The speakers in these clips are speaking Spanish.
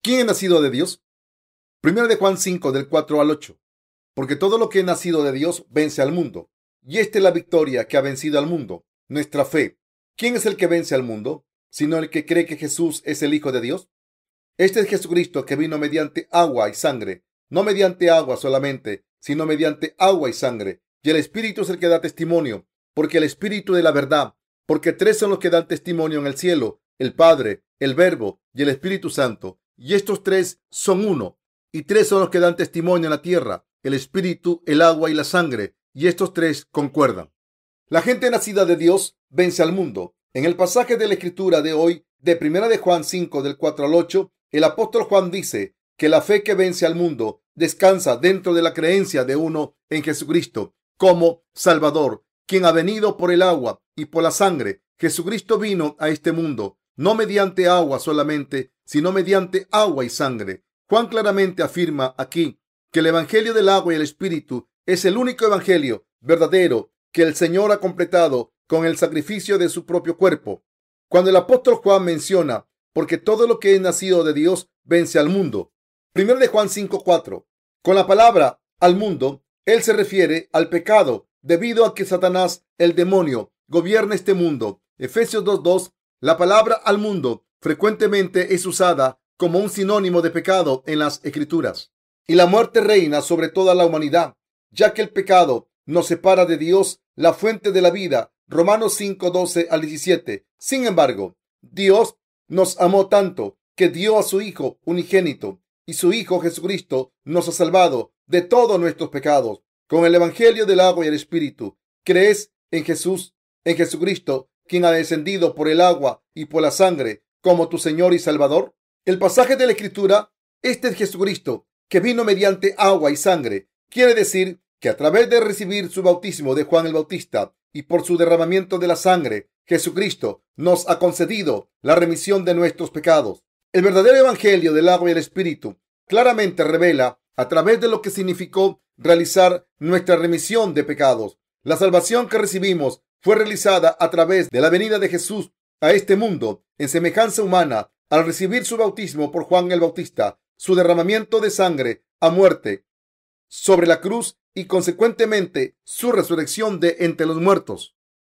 ¿Quién es nacido de Dios? Primero de Juan 5, del 4 al 8. Porque todo lo que es nacido de Dios vence al mundo. Y esta es la victoria que ha vencido al mundo, nuestra fe. ¿Quién es el que vence al mundo? Sino el que cree que Jesús es el Hijo de Dios. Este es Jesucristo que vino mediante agua y sangre. No mediante agua solamente, sino mediante agua y sangre. Y el Espíritu es el que da testimonio, porque el Espíritu de la verdad, porque tres son los que dan testimonio en el cielo, el Padre, el Verbo y el Espíritu Santo. Y estos tres son uno. Y tres son los que dan testimonio en la tierra, el Espíritu, el agua y la sangre. Y estos tres concuerdan. La gente nacida de Dios vence al mundo. En el pasaje de la Escritura de hoy, de Primera de Juan 5, del 4 al 8, el apóstol Juan dice que la fe que vence al mundo descansa dentro de la creencia de uno en Jesucristo como Salvador, quien ha venido por el agua y por la sangre. Jesucristo vino a este mundo, no mediante agua solamente, sino mediante agua y sangre. Juan claramente afirma aquí que el Evangelio del agua y el Espíritu es el único Evangelio verdadero que el Señor ha completado con el sacrificio de su propio cuerpo. Cuando el apóstol Juan menciona, porque todo lo que es nacido de Dios vence al mundo. Primero de Juan 5:4. Con la palabra al mundo, él se refiere al pecado, debido a que Satanás, el demonio, gobierna este mundo. Efesios 2:2. La palabra al mundo frecuentemente es usada como un sinónimo de pecado en las Escrituras. Y la muerte reina sobre toda la humanidad, ya que el pecado nos separa de Dios, la fuente de la vida. Romanos 5:12 al 17. Sin embargo, Dios nos amó tanto que dio a su Hijo unigénito, y su Hijo Jesucristo nos ha salvado de todos nuestros pecados. Con el Evangelio del agua y el Espíritu, crees en Jesús, en Jesucristo, quien ha descendido por el agua y por la sangre como tu Señor y Salvador. El pasaje de la Escritura, este es Jesucristo, que vino mediante agua y sangre, quiere decir que a través de recibir su bautismo de Juan el Bautista y por su derramamiento de la sangre, Jesucristo nos ha concedido la remisión de nuestros pecados. El verdadero Evangelio del agua y el Espíritu claramente revela a través de lo que significó realizar nuestra remisión de pecados. La salvación que recibimos fue realizada a través de la venida de Jesús a este mundo en semejanza humana al recibir su bautismo por Juan el Bautista, su derramamiento de sangre a muerte sobre la cruz y consecuentemente su resurrección de entre los muertos.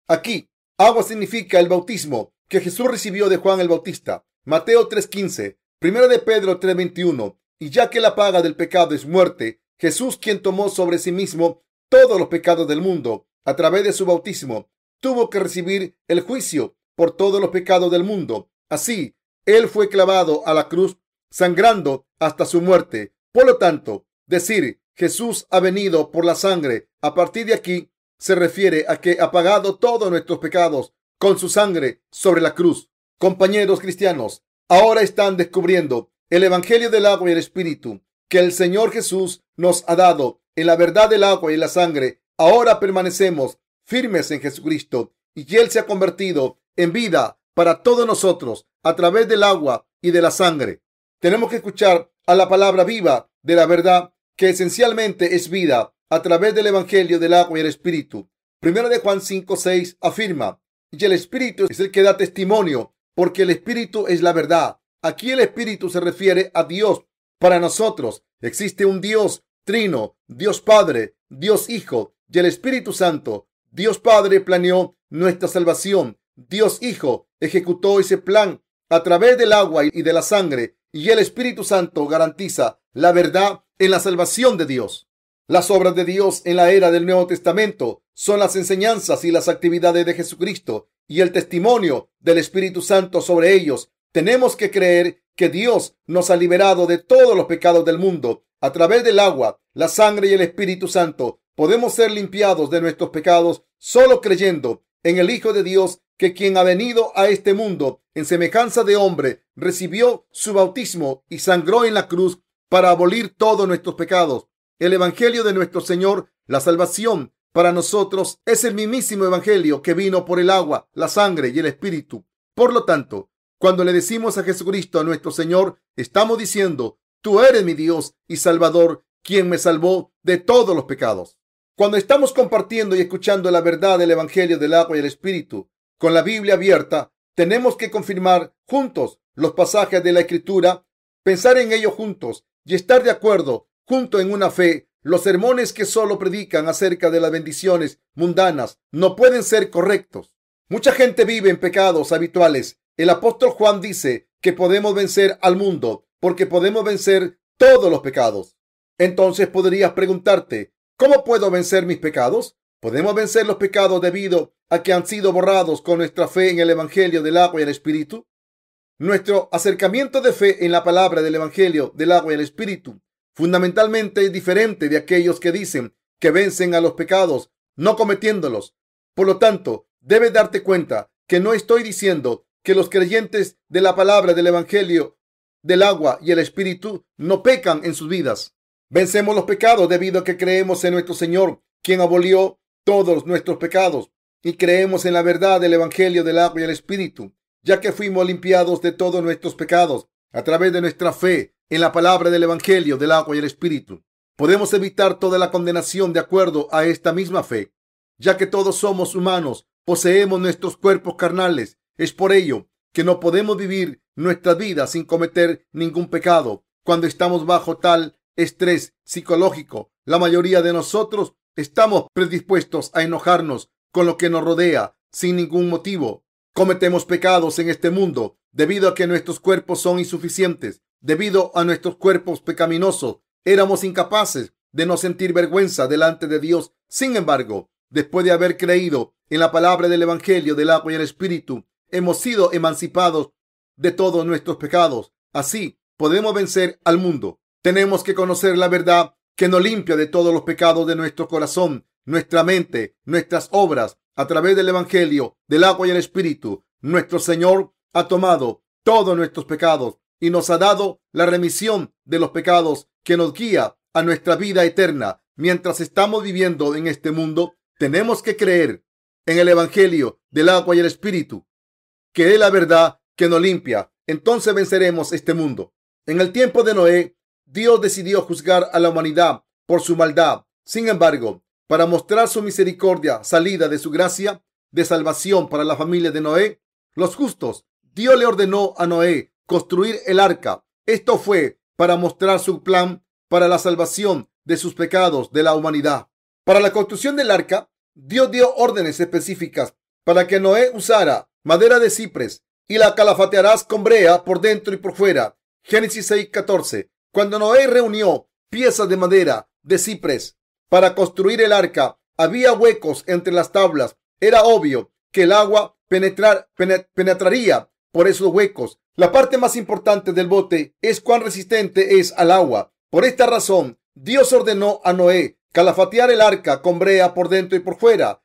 Aquí, agua significa el bautismo que Jesús recibió de Juan el Bautista. Mateo 3:15, Primera de Pedro 3:21. Y ya que la paga del pecado es muerte, Jesús, quien tomó sobre sí mismo todos los pecados del mundo a través de su bautismo, tuvo que recibir el juicio por todos los pecados del mundo. Así, él fue clavado a la cruz, sangrando hasta su muerte. Por lo tanto, decir Jesús ha venido por la sangre, a partir de aquí, se refiere a que ha pagado todos nuestros pecados con su sangre sobre la cruz. Compañeros cristianos, ahora están descubriendo el Evangelio del agua y el Espíritu que el Señor Jesús nos ha dado en la verdad del agua y la sangre. Ahora permanecemos firmes en Jesucristo y Él se ha convertido en vida para todos nosotros a través del agua y de la sangre. Tenemos que escuchar a la palabra viva de la verdad, que esencialmente es vida, a través del Evangelio del agua y el Espíritu. Primero de Juan 5:6 afirma, y el Espíritu es el que da testimonio, porque el Espíritu es la verdad. Aquí el Espíritu se refiere a Dios. Para nosotros existe un Dios trino, Dios Padre, Dios Hijo y el Espíritu Santo. Dios Padre planeó nuestra salvación. Dios Hijo ejecutó ese plan a través del agua y de la sangre, y el Espíritu Santo garantiza la verdad en la salvación de Dios. Las obras de Dios en la era del Nuevo Testamento son las enseñanzas y las actividades de Jesucristo y el testimonio del Espíritu Santo sobre ellos. Tenemos que creer que Dios nos ha liberado de todos los pecados del mundo. A través del agua, la sangre y el Espíritu Santo podemos ser limpiados de nuestros pecados solo creyendo en el Hijo de Dios, que quien ha venido a este mundo en semejanza de hombre, recibió su bautismo y sangró en la cruz para abolir todos nuestros pecados. El Evangelio de nuestro Señor, la salvación para nosotros, es el mismísimo Evangelio que vino por el agua, la sangre y el Espíritu. Por lo tanto, cuando le decimos a Jesucristo, a nuestro Señor, estamos diciendo, tú eres mi Dios y Salvador, quien me salvó de todos los pecados. Cuando estamos compartiendo y escuchando la verdad del Evangelio del agua y el Espíritu, con la Biblia abierta, tenemos que confirmar juntos los pasajes de la Escritura pensar en ello juntos y estar de acuerdo junto en una fe. Los sermones que solo predican acerca de las bendiciones mundanas no pueden ser correctos. Mucha gente vive en pecados habituales. El apóstol Juan dice que podemos vencer al mundo porque podemos vencer todos los pecados. Entonces podrías preguntarte, ¿cómo puedo vencer mis pecados? Podemos vencer los pecados debido a que han sido borrados con nuestra fe en el Evangelio del agua y el Espíritu. Nuestro acercamiento de fe en la palabra del Evangelio del agua y el Espíritu fundamentalmente es diferente de aquellos que dicen que vencen a los pecados no cometiéndolos. Por lo tanto, debes darte cuenta que no estoy diciendo que los creyentes de la palabra del Evangelio del agua y el Espíritu no pecan en sus vidas. Vencemos los pecados debido a que creemos en nuestro Señor, quien abolió todos nuestros pecados, y creemos en la verdad del Evangelio del agua y el Espíritu, ya que fuimos limpiados de todos nuestros pecados a través de nuestra fe en la palabra del Evangelio del agua y el Espíritu. Podemos evitar toda la condenación de acuerdo a esta misma fe, ya que todos somos humanos, poseemos nuestros cuerpos carnales. Es por ello que no podemos vivir nuestra vida sin cometer ningún pecado. Cuando estamos bajo tal estrés psicológico, la mayoría de nosotros estamos predispuestos a enojarnos con lo que nos rodea sin ningún motivo. Cometemos pecados en este mundo debido a que nuestros cuerpos son insuficientes. Debido a nuestros cuerpos pecaminosos, éramos incapaces de no sentir vergüenza delante de Dios. Sin embargo, después de haber creído en la palabra del Evangelio del agua y el Espíritu, hemos sido emancipados de todos nuestros pecados. Así podemos vencer al mundo. Tenemos que conocer la verdad que nos limpia de todos los pecados de nuestro corazón, nuestra mente, nuestras obras. A través del Evangelio del agua y el Espíritu, nuestro Señor ha tomado todos nuestros pecados y nos ha dado la remisión de los pecados que nos guía a nuestra vida eterna. Mientras estamos viviendo en este mundo, tenemos que creer en el Evangelio del agua y el Espíritu, que es la verdad que nos limpia. Entonces venceremos este mundo. En el tiempo de Noé, Dios decidió juzgar a la humanidad por su maldad. Sin embargo, para mostrar su misericordia salida de su gracia de salvación para la familia de Noé, los justos, Dios le ordenó a Noé construir el arca. Esto fue para mostrar su plan para la salvación de sus pecados de la humanidad. Para la construcción del arca, Dios dio órdenes específicas para que Noé usara madera de ciprés y la calafatearás con brea por dentro y por fuera. Génesis 6:14. Cuando Noé reunió piezas de madera de ciprés para construir el arca, había huecos entre las tablas. Era obvio que el agua penetraría por esos huecos. La parte más importante del bote es cuán resistente es al agua. Por esta razón, Dios ordenó a Noé calafatear el arca con brea por dentro y por fuera.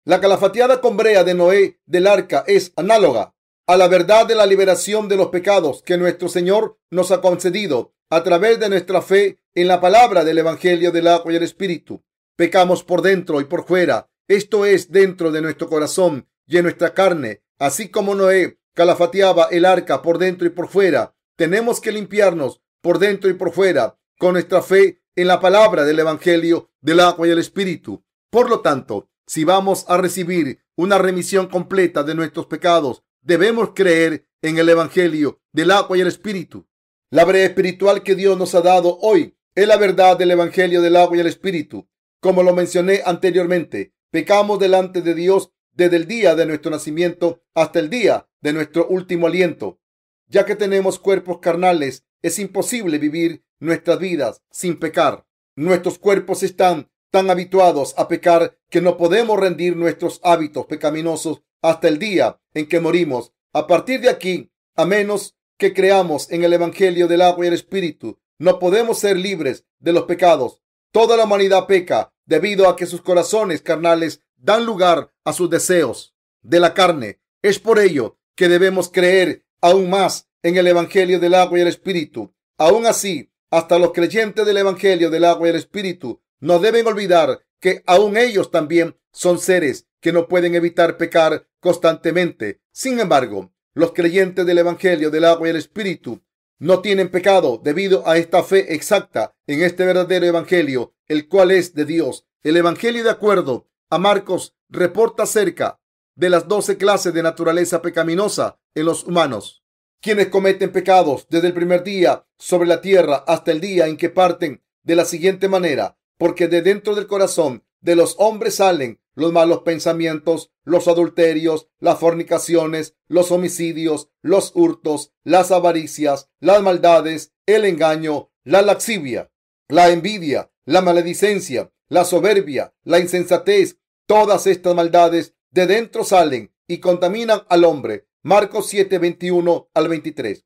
La calafateada con brea de Noé del arca es análoga a la verdad de la liberación de los pecados que nuestro Señor nos ha concedido a través de nuestra fe en la palabra del Evangelio del agua y el Espíritu. Pecamos por dentro y por fuera, esto es, dentro de nuestro corazón y en nuestra carne. Así como Noé calafateaba el arca por dentro y por fuera, tenemos que limpiarnos por dentro y por fuera con nuestra fe en la palabra del Evangelio del agua y el Espíritu. Por lo tanto, si vamos a recibir una remisión completa de nuestros pecados, debemos creer en el Evangelio del agua y el Espíritu. La brea espiritual que Dios nos ha dado hoy es la verdad del Evangelio del agua y el Espíritu. Como lo mencioné anteriormente, pecamos delante de Dios desde el día de nuestro nacimiento hasta el día de nuestro último aliento. Ya que tenemos cuerpos carnales, es imposible vivir nuestras vidas sin pecar. Nuestros cuerpos están tan habituados a pecar que no podemos rendir nuestros hábitos pecaminosos hasta el día en que morimos. A partir de aquí, a menos que creamos en el Evangelio del agua y el Espíritu, no podemos ser libres de los pecados. Toda la humanidad peca debido a que sus corazones carnales dan lugar a sus deseos de la carne. Es por ello que debemos creer aún más en el Evangelio del agua y el Espíritu. Aún así, hasta los creyentes del Evangelio del agua y el Espíritu no deben olvidar que aún ellos también son seres que no pueden evitar pecar constantemente. Sin embargo, los creyentes del Evangelio del agua y el Espíritu no tienen pecado debido a esta fe exacta en este verdadero Evangelio, el cual es de Dios. El Evangelio, de acuerdo a Marcos, reporta acerca de las 12 clases de naturaleza pecaminosa en los humanos. quienes cometen pecados desde el primer día sobre la tierra hasta el día en que parten de la siguiente manera, porque de dentro del corazón de los hombres salen los malos pensamientos, los adulterios, las fornicaciones, los homicidios, los hurtos, las avaricias, las maldades, el engaño, la lascivia, la envidia, la maledicencia, la soberbia, la insensatez. Todas estas maldades de dentro salen y contaminan al hombre. Marcos 7, 21 al 23.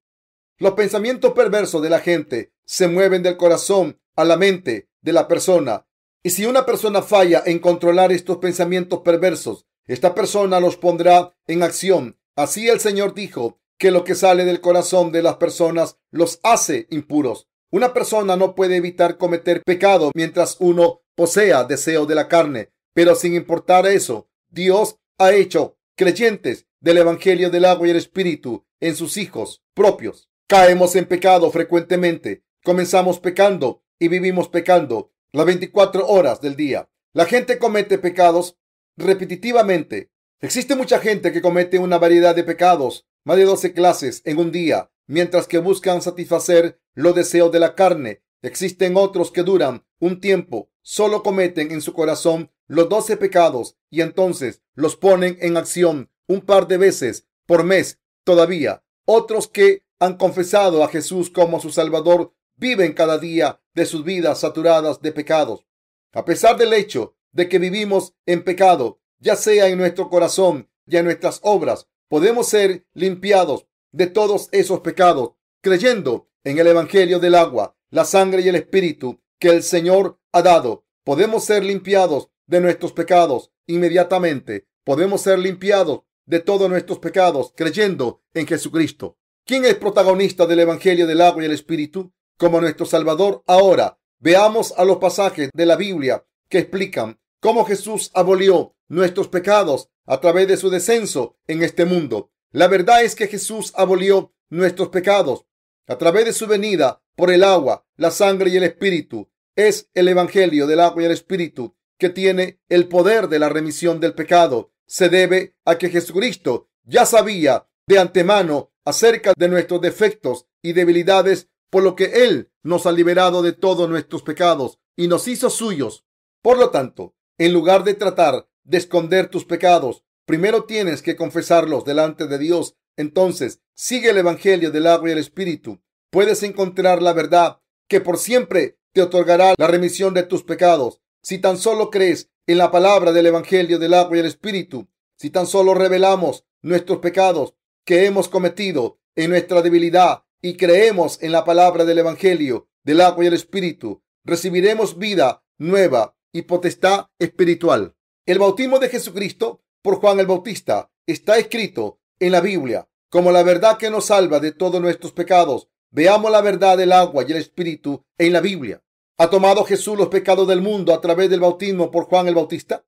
Los pensamientos perversos de la gente se mueven del corazón a la mente de la persona. Y si una persona falla en controlar estos pensamientos perversos, esta persona los pondrá en acción. Así el Señor dijo que lo que sale del corazón de las personas los hace impuros. Una persona no puede evitar cometer pecado mientras uno posea deseo de la carne, pero sin importar eso, Dios ha hecho creyentes del Evangelio del agua y el Espíritu en sus hijos propios. Caemos en pecado frecuentemente. Comenzamos pecando y vivimos pecando las 24 horas del día. La gente comete pecados repetitivamente. Existe mucha gente que comete una variedad de pecados, más de 12 clases en un día, mientras que buscan satisfacer los deseos de la carne. Existen otros que duran un tiempo, solo cometen en su corazón los 12 pecados y entonces los ponen en acción un par de veces por mes. Todavía otros que han confesado a Jesús como su Salvador viven cada día de sus vidas saturadas de pecados. A pesar del hecho de que vivimos en pecado, ya sea en nuestro corazón y en nuestras obras, podemos ser limpiados de todos esos pecados creyendo en el Evangelio del agua, la sangre y el Espíritu que el Señor ha dado. Podemos ser limpiados de nuestros pecados inmediatamente. Podemos ser limpiados de todos nuestros pecados creyendo en Jesucristo. ¿Quién es protagonista del Evangelio del agua y el Espíritu como nuestro Salvador? Ahora veamos a los pasajes de la Biblia que explican cómo Jesús abolió nuestros pecados a través de su descenso en este mundo. La verdad es que Jesús abolió nuestros pecados a través de su venida por el agua, la sangre y el Espíritu. Es el Evangelio del agua y el Espíritu que tiene el poder de la remisión del pecado. Se debe a que Jesucristo ya sabía de antemano acerca de nuestros defectos y debilidades, por lo que Él nos ha liberado de todos nuestros pecados y nos hizo suyos. Por lo tanto, en lugar de tratar de esconder tus pecados, primero tienes que confesarlos delante de Dios. Entonces, sigue el Evangelio del agua y el Espíritu. Puedes encontrar la verdad que por siempre te otorgará la remisión de tus pecados. Si tan solo crees en la palabra del Evangelio del agua y el Espíritu, si tan solo revelamos nuestros pecados que hemos cometido en nuestra debilidad y creemos en la palabra del Evangelio del agua y el Espíritu, recibiremos vida nueva y potestad espiritual. El bautismo de Jesucristo por Juan el Bautista está escrito en la Biblia como la verdad que nos salva de todos nuestros pecados. Veamos la verdad del agua y el Espíritu en la Biblia. ¿Ha tomado Jesús los pecados del mundo a través del bautismo por Juan el Bautista?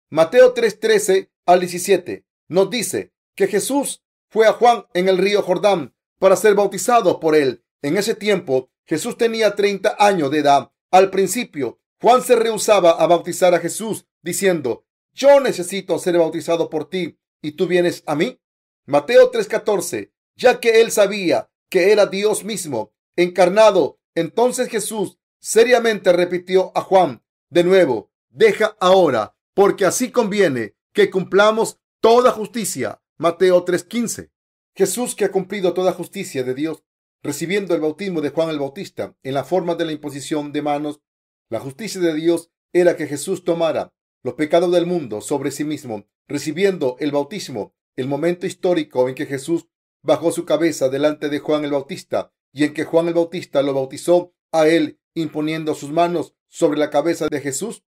Mateo 3:13 al 17 nos dice que Jesús fue a Juan en el río Jordán para ser bautizado por él. En ese tiempo, Jesús tenía 30 años de edad. Al principio, Juan se rehusaba a bautizar a Jesús, diciendo: yo necesito ser bautizado por ti, ¿y tú vienes a mí? Mateo 3:14, ya que él sabía que era Dios mismo encarnado, entonces Jesús seriamente repitió a Juan de nuevo: deja ahora, porque así conviene que cumplamos toda justicia. Mateo 3:15. Jesús, que ha cumplido toda justicia de Dios, recibiendo el bautismo de Juan el Bautista en la forma de la imposición de manos, la justicia de Dios era que Jesús tomara los pecados del mundo sobre sí mismo, recibiendo el bautismo, el momento histórico en que Jesús bajó su cabeza delante de Juan el Bautista y en que Juan el Bautista lo bautizó a él imponiendo sus manos sobre la cabeza de Jesús,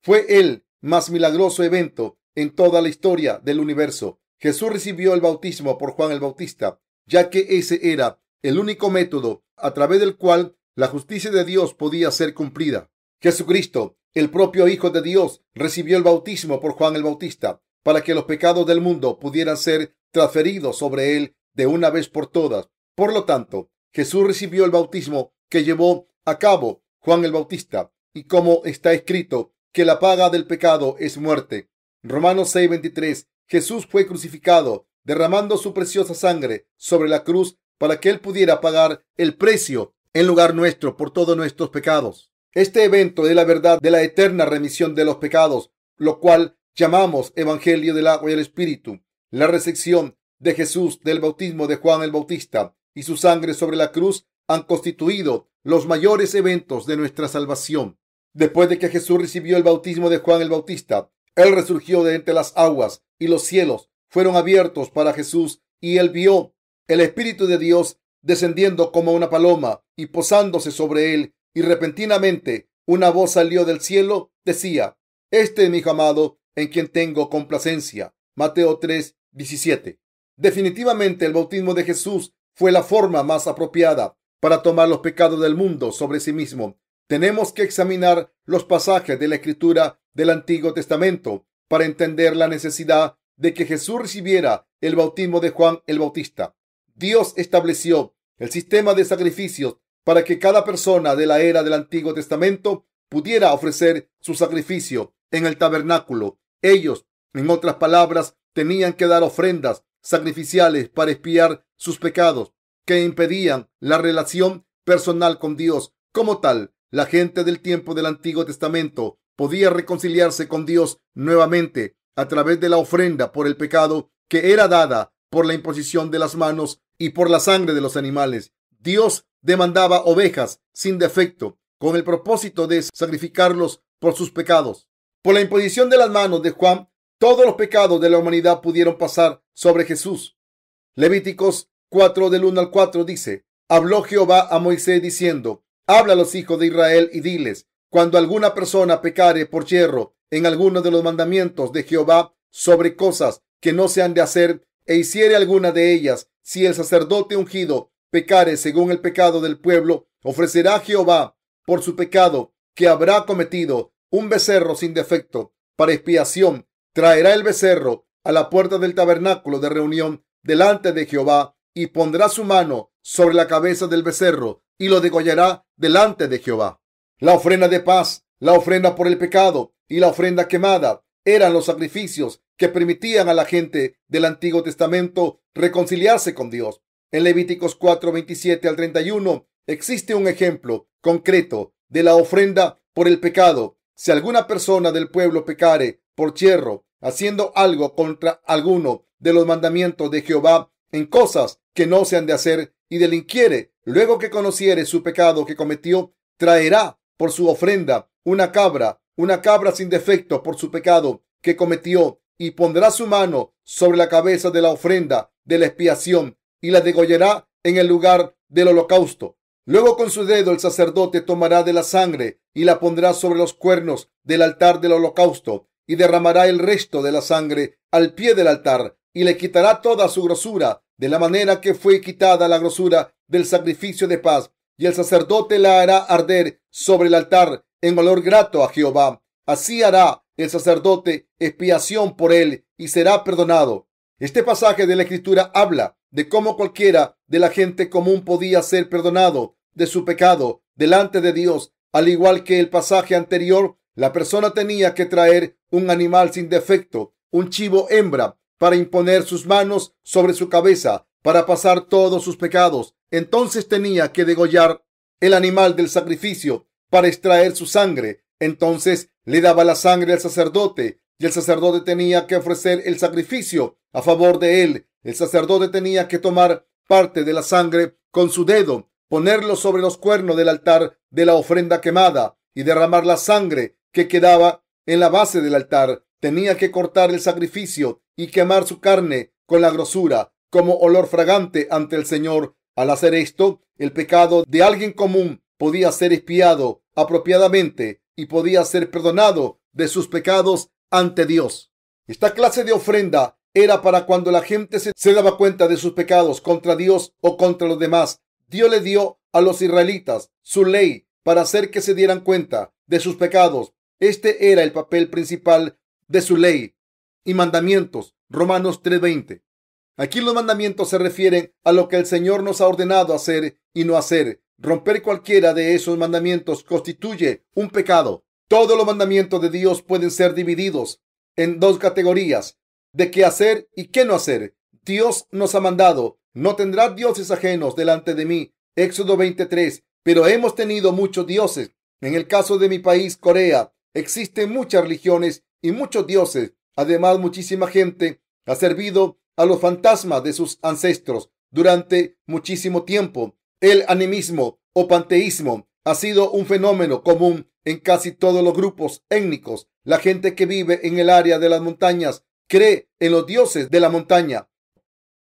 fue el más milagroso evento en toda la historia del universo. Jesús recibió el bautismo por Juan el Bautista, ya que ese era el único método a través del cual la justicia de Dios podía ser cumplida. Jesucristo, el propio Hijo de Dios, recibió el bautismo por Juan el Bautista para que los pecados del mundo pudieran ser transferidos sobre él de una vez por todas. Por lo tanto, Jesús recibió el bautismo que llevó a cabo Juan el Bautista, y como está escrito que la paga del pecado es muerte. Romanos 6:23. Jesús fue crucificado derramando su preciosa sangre sobre la cruz para que Él pudiera pagar el precio en lugar nuestro por todos nuestros pecados. Este evento es la verdad de la eterna remisión de los pecados, lo cual llamamos Evangelio del agua y el Espíritu. La recepción de Jesús del bautismo de Juan el Bautista y su sangre sobre la cruz han constituido los mayores eventos de nuestra salvación. Después de que Jesús recibió el bautismo de Juan el Bautista, Él resurgió de entre las aguas y los cielos fueron abiertos para Jesús y Él vio el Espíritu de Dios descendiendo como una paloma y posándose sobre Él, y repentinamente una voz salió del cielo, decía: Este es mi Hijo amado, en quien tengo complacencia. Mateo 3:17. Definitivamente el bautismo de Jesús fue la forma más apropiada para tomar los pecados del mundo sobre sí mismo. Tenemos que examinar los pasajes de la Escritura del Antiguo Testamento para entender la necesidad de que Jesús recibiera el bautismo de Juan el Bautista. Dios estableció el sistema de sacrificios para que cada persona de la era del Antiguo Testamento pudiera ofrecer su sacrificio en el tabernáculo. Ellos, en otras palabras, tenían que dar ofrendas sacrificiales para expiar sus pecados que impedían la relación personal con Dios. Como tal, la gente del tiempo del Antiguo Testamento podía reconciliarse con Dios nuevamente a través de la ofrenda por el pecado que era dada por la imposición de las manos y por la sangre de los animales. Dios demandaba ovejas sin defecto con el propósito de sacrificarlos por sus pecados. Por la imposición de las manos de Juan, todos los pecados de la humanidad pudieron pasar sobre Jesús. Levíticos 4 del 1 al 4 dice: Habló Jehová a Moisés diciendo: Habla a los hijos de Israel y diles: Cuando alguna persona pecare por yerro en alguno de los mandamientos de Jehová sobre cosas que no se han de hacer, e hiciere alguna de ellas, si el sacerdote ungido pecare según el pecado del pueblo, ofrecerá a Jehová por su pecado que habrá cometido un becerro sin defecto para expiación. Traerá el becerro a la puerta del tabernáculo de reunión delante de Jehová y pondrá su mano sobre la cabeza del becerro y lo degollará delante de Jehová. La ofrenda de paz, la ofrenda por el pecado y la ofrenda quemada eran los sacrificios que permitían a la gente del Antiguo Testamento reconciliarse con Dios. En Levíticos 4:27 al 31 existe un ejemplo concreto de la ofrenda por el pecado. Si alguna persona del pueblo pecare por yerro, haciendo algo contra alguno de los mandamientos de Jehová en cosas que no se han de hacer, y delinquiere, luego que conociere su pecado que cometió, traerá por su ofrenda una cabra sin defecto por su pecado que cometió, y pondrá su mano sobre la cabeza de la ofrenda de la expiación y la degollará en el lugar del holocausto. Luego con su dedo el sacerdote tomará de la sangre y la pondrá sobre los cuernos del altar del holocausto, y derramará el resto de la sangre al pie del altar, y le quitará toda su grosura, de la manera que fue quitada la grosura del sacrificio de paz, y el sacerdote la hará arder sobre el altar en olor grato a Jehová. Así hará el sacerdote expiación por él y será perdonado. Este pasaje de la Escritura habla de cómo cualquiera de la gente común podía ser perdonado de su pecado delante de Dios. Al igual que el pasaje anterior, la persona tenía que traer un animal sin defecto, un chivo hembra, para imponer sus manos sobre su cabeza, para pasar todos sus pecados. Entonces tenía que degollar el animal del sacrificio para extraer su sangre. Entonces le daba la sangre al sacerdote y el sacerdote tenía que ofrecer el sacrificio a favor de él. El sacerdote tenía que tomar parte de la sangre con su dedo, ponerlo sobre los cuernos del altar de la ofrenda quemada y derramar la sangre que quedaba en la base del altar. Tenía que cortar el sacrificio y quemar su carne con la grosura como olor fragante ante el Señor. Al hacer esto, el pecado de alguien común podía ser expiado apropiadamente y podía ser perdonado de sus pecados ante Dios. Esta clase de ofrenda era para cuando la gente se daba cuenta de sus pecados contra Dios o contra los demás. Dios le dio a los israelitas su ley para hacer que se dieran cuenta de sus pecados. Este era el papel principal de su ley y mandamientos. Romanos 3:20. Aquí los mandamientos se refieren a lo que el Señor nos ha ordenado hacer y no hacer. Romper cualquiera de esos mandamientos constituye un pecado. Todos los mandamientos de Dios pueden ser divididos en dos categorías: de qué hacer y qué no hacer. Dios nos ha mandado: no tendrás dioses ajenos delante de mí. Éxodo 23. Pero hemos tenido muchos dioses. En el caso de mi país, Corea, existen muchas religiones y muchos dioses. Además, muchísima gente ha servido a los fantasmas de sus ancestros durante muchísimo tiempo. El animismo o panteísmo ha sido un fenómeno común en casi todos los grupos étnicos. La gente que vive en el área de las montañas cree en los dioses de la montaña,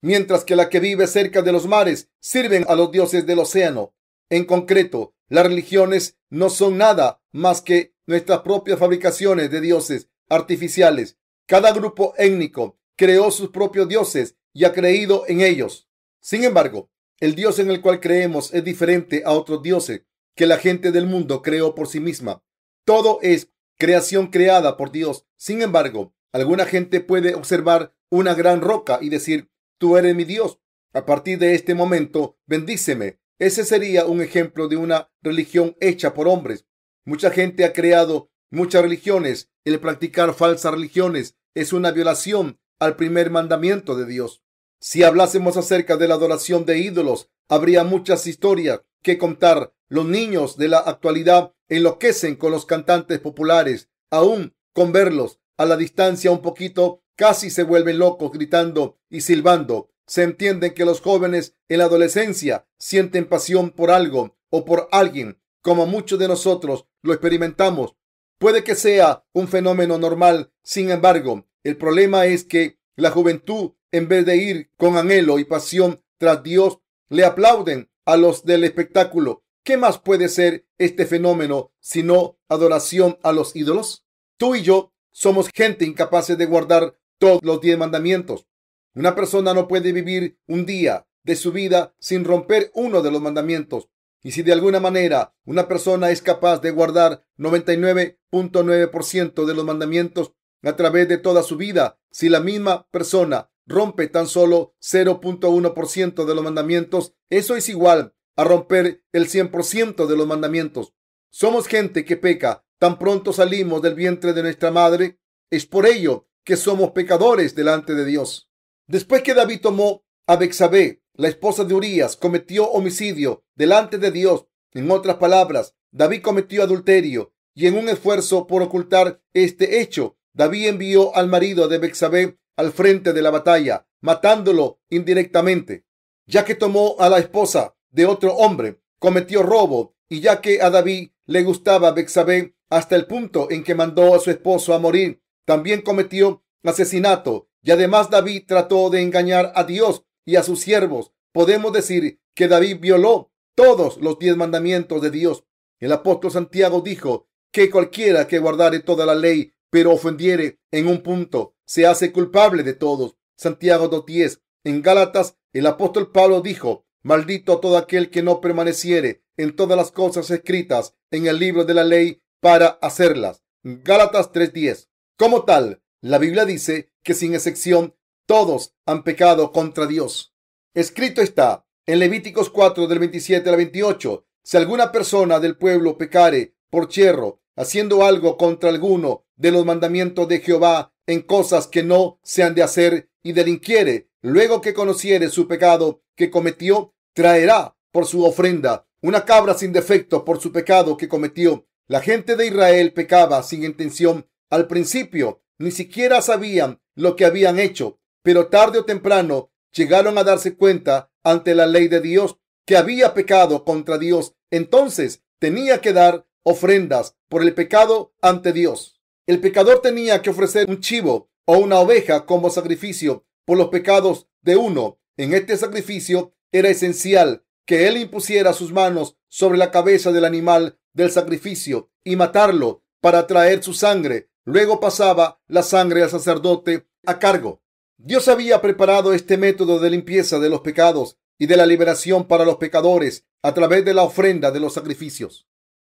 mientras que la que vive cerca de los mares sirven a los dioses del océano. En concreto, las religiones no son nada más que nuestras propias fabricaciones de dioses artificiales. Cada grupo étnico creó sus propios dioses y ha creído en ellos. Sin embargo, el Dios en el cual creemos es diferente a otros dioses que la gente del mundo creó por sí misma. Todo es creación creada por Dios. Sin embargo, alguna gente puede observar una gran roca y decir: tú eres mi Dios. A partir de este momento, bendíceme. Ese sería un ejemplo de una religión hecha por hombres. Mucha gente ha creado muchas religiones. El practicar falsas religiones es una violación al primer mandamiento de Dios. Si hablásemos acerca de la adoración de ídolos, habría muchas historias que contar. Los niños de la actualidad enloquecen con los cantantes populares. Aún con verlos a la distancia un poquito, casi se vuelven locos gritando y silbando. Se entiende que los jóvenes en la adolescencia sienten pasión por algo o por alguien, como muchos de nosotros lo experimentamos. Puede que sea un fenómeno normal. Sin embargo, el problema es que la juventud, en vez de ir con anhelo y pasión tras Dios, le aplauden a los del espectáculo. ¿Qué más puede ser este fenómeno sino adoración a los ídolos? Tú y yo somos gente incapaz de guardar todos los 10 mandamientos. Una persona no puede vivir un día de su vida sin romper uno de los mandamientos. Y si de alguna manera una persona es capaz de guardar 99.9% de los mandamientos a través de toda su vida, si la misma persona rompe tan solo 0.1% de los mandamientos, eso es igual a romper el 100% de los mandamientos. Somos gente que peca tan pronto salimos del vientre de nuestra madre. Es por ello que somos pecadores delante de Dios. Después que David tomó a Betsabé, la esposa de Urías, cometió homicidio delante de Dios. En otras palabras, David cometió adulterio, y en un esfuerzo por ocultar este hecho, David envió al marido de Betsabé al frente de la batalla, matándolo indirectamente. Ya que tomó a la esposa de otro hombre, cometió robo, y ya que a David le gustaba Betsabé hasta el punto en que mandó a su esposo a morir, también cometió asesinato. Y además David trató de engañar a Dios y a sus siervos. Podemos decir que David violó todos los 10 mandamientos de Dios. El apóstol Santiago dijo que cualquiera que guardare toda la ley, pero ofendiere en un punto, se hace culpable de todos. Santiago 2:10. En Gálatas, el apóstol Pablo dijo: maldito todo aquel que no permaneciere en todas las cosas escritas en el libro de la ley para hacerlas. Gálatas 3:10. Como tal, la Biblia dice que sin excepción todos han pecado contra Dios. Escrito está en Levíticos 4 del 27 al 28. Si alguna persona del pueblo pecare por yerro, haciendo algo contra alguno de los mandamientos de Jehová en cosas que no se han de hacer, y delinquiere, luego que conociere su pecado que cometió, traerá por su ofrenda una cabra sin defecto por su pecado que cometió. La gente de Israel pecaba sin intención. Al principio ni siquiera sabían lo que habían hecho, pero tarde o temprano llegaron a darse cuenta ante la ley de Dios que había pecado contra Dios. Entonces tenía que dar ofrendas por el pecado ante Dios. El pecador tenía que ofrecer un chivo o una oveja como sacrificio por los pecados de uno. En este sacrificio era esencial que él impusiera sus manos sobre la cabeza del animal del sacrificio y matarlo para traer su sangre. Luego pasaba la sangre al sacerdote a cargo. Dios había preparado este método de limpieza de los pecados y de la liberación para los pecadores a través de la ofrenda de los sacrificios.